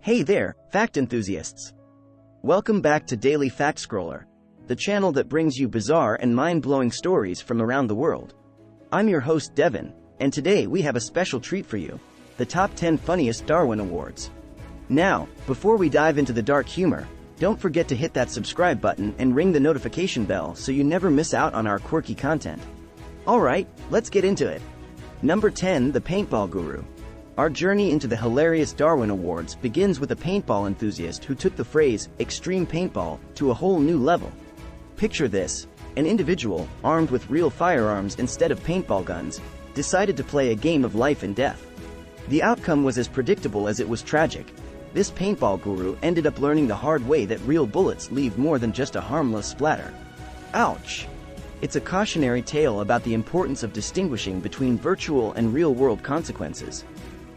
Hey there, fact enthusiasts! Welcome back to Daily Fact Scroller, the channel that brings you bizarre and mind-blowing stories from around the world. I'm your host Devin, and today we have a special treat for you, the top 10 Funniest Darwin Awards. Now, before we dive into the dark humor, don't forget to hit that subscribe button and ring the notification bell so you never miss out on our quirky content. Alright, let's get into it. Number 10, the Paintball Guru. Our journey into the hilarious Darwin Awards begins with a paintball enthusiast who took the phrase, extreme paintball, to a whole new level. Picture this, an individual, armed with real firearms instead of paintball guns, decided to play a game of life and death. The outcome was as predictable as it was tragic. This paintball guru ended up learning the hard way that real bullets leave more than just a harmless splatter. Ouch! It's a cautionary tale about the importance of distinguishing between virtual and real-world consequences.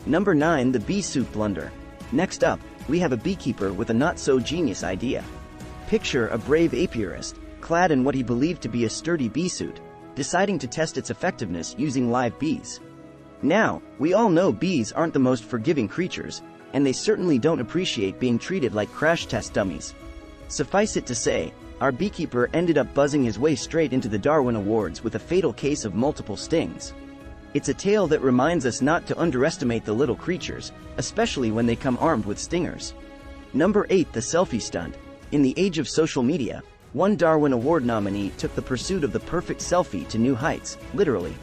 Number 9, the bee suit blunder. Next up, we have a beekeeper with a not-so-genius idea. Picture a brave apiarist, clad in what he believed to be a sturdy bee suit, deciding to test its effectiveness using live bees. Now, we all know bees aren't the most forgiving creatures, and they certainly don't appreciate being treated like crash test dummies. Suffice it to say, our beekeeper ended up buzzing his way straight into the Darwin Awards with a fatal case of multiple stings. It's a tale that reminds us not to underestimate the little creatures, especially when they come armed with stingers. Number 8, the selfie stunt. In the age of social media, one Darwin Award nominee took the pursuit of the perfect selfie to new heights, literally.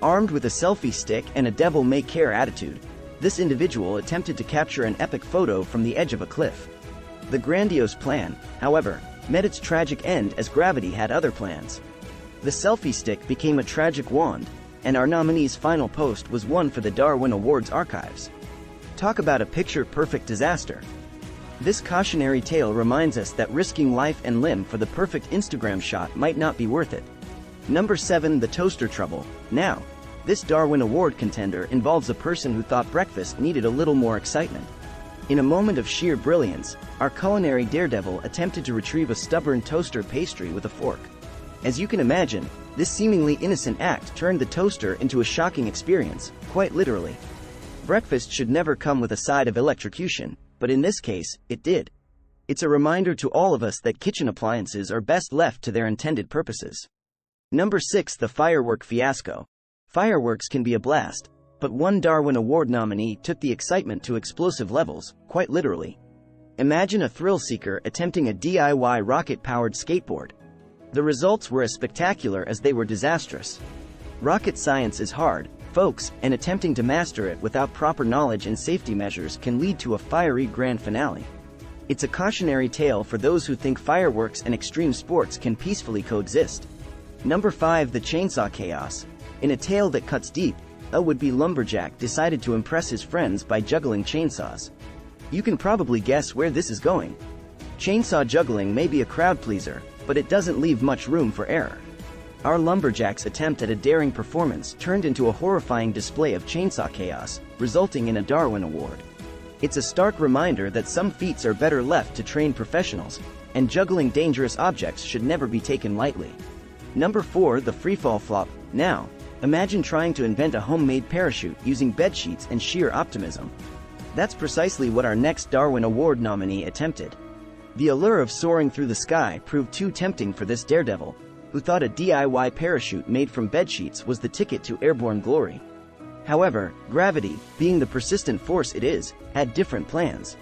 Armed with a selfie stick and a devil-may-care attitude, this individual attempted to capture an epic photo from the edge of a cliff. The grandiose plan, however, met its tragic end as gravity had other plans. The selfie stick became a tragic wand, and our nominee's final post was one for the Darwin Awards archives. Talk about a picture-perfect disaster. This cautionary tale reminds us that risking life and limb for the perfect Instagram shot might not be worth it. Number 7, the toaster trouble. Now, this Darwin Award contender involves a person who thought breakfast needed a little more excitement. In a moment of sheer brilliance, our culinary daredevil attempted to retrieve a stubborn toaster pastry with a fork. As you can imagine, this seemingly innocent act turned the toaster into a shocking experience, quite literally. Breakfast should never come with a side of electrocution, but in this case, it did. It's a reminder to all of us that kitchen appliances are best left to their intended purposes. Number 6, the firework fiasco. Fireworks can be a blast, but one Darwin Award nominee took the excitement to explosive levels, quite literally. Imagine a thrill-seeker attempting a DIY rocket-powered skateboard. The results were as spectacular as they were disastrous. Rocket science is hard, folks, and attempting to master it without proper knowledge and safety measures can lead to a fiery grand finale. It's a cautionary tale for those who think fireworks and extreme sports can peacefully coexist. Number 5, the chainsaw chaos. In a tale that cuts deep, a would-be lumberjack decided to impress his friends by juggling chainsaws. You can probably guess where this is going. Chainsaw juggling may be a crowd pleaser, but it doesn't leave much room for error. Our lumberjack's attempt at a daring performance turned into a horrifying display of chainsaw chaos, resulting in a Darwin Award. It's a stark reminder that some feats are better left to trained professionals, and juggling dangerous objects should never be taken lightly. Number 4, the freefall flop. Now, imagine trying to invent a homemade parachute using bedsheets and sheer optimism. That's precisely what our next Darwin Award nominee attempted. The allure of soaring through the sky proved too tempting for this daredevil, who thought a DIY parachute made from bedsheets was the ticket to airborne glory. However, gravity, being the persistent force it is, had different plans.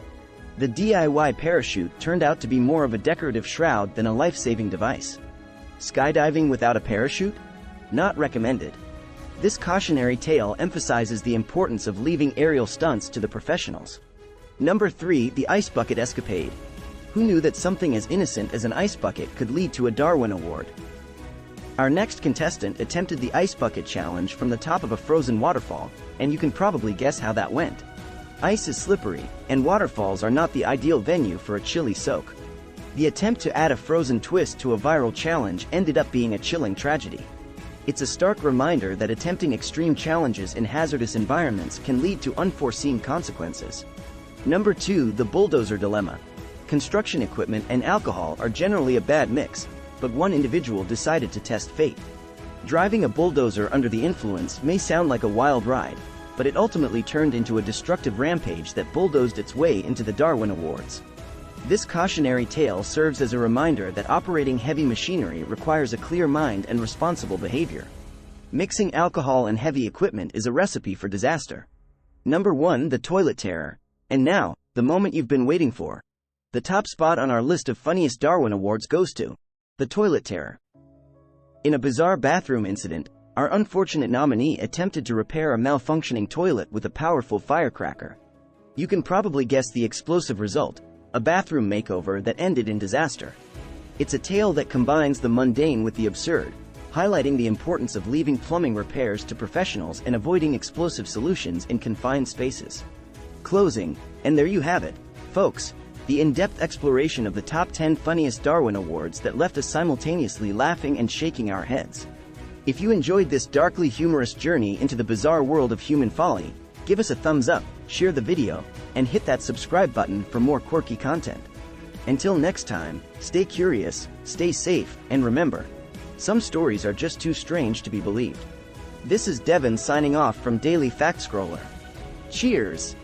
The DIY parachute turned out to be more of a decorative shroud than a life-saving device. Skydiving without a parachute? Not recommended. This cautionary tale emphasizes the importance of leaving aerial stunts to the professionals. Number 3, the ice bucket escapade. Who knew that something as innocent as an ice bucket could lead to a Darwin Award? Our next contestant attempted the ice bucket challenge from the top of a frozen waterfall, and you can probably guess how that went. Ice is slippery, and waterfalls are not the ideal venue for a chilly soak. The attempt to add a frozen twist to a viral challenge ended up being a chilling tragedy. It's a stark reminder that attempting extreme challenges in hazardous environments can lead to unforeseen consequences. Number 2, the bulldozer dilemma. Construction equipment and alcohol are generally a bad mix, but one individual decided to test fate. Driving a bulldozer under the influence may sound like a wild ride, but it ultimately turned into a destructive rampage that bulldozed its way into the Darwin Awards. This cautionary tale serves as a reminder that operating heavy machinery requires a clear mind and responsible behavior. Mixing alcohol and heavy equipment is a recipe for disaster. Number 1. The Toilet Terror. And now, the moment you've been waiting for. The top spot on our list of Funniest Darwin Awards goes to the Toilet Terror. In a bizarre bathroom incident, our unfortunate nominee attempted to repair a malfunctioning toilet with a powerful firecracker. You can probably guess the explosive result, a bathroom makeover that ended in disaster. It's a tale that combines the mundane with the absurd, highlighting the importance of leaving plumbing repairs to professionals and avoiding explosive solutions in confined spaces. Closing, and there you have it, folks, the in-depth exploration of the top 10 Funniest Darwin Awards that left us simultaneously laughing and shaking our heads. If you enjoyed this darkly humorous journey into the bizarre world of human folly, give us a thumbs up, share the video, and hit that subscribe button for more quirky content. Until next time, stay curious, stay safe, and remember, some stories are just too strange to be believed. This is Devin signing off from Daily Fact Scroller. Cheers!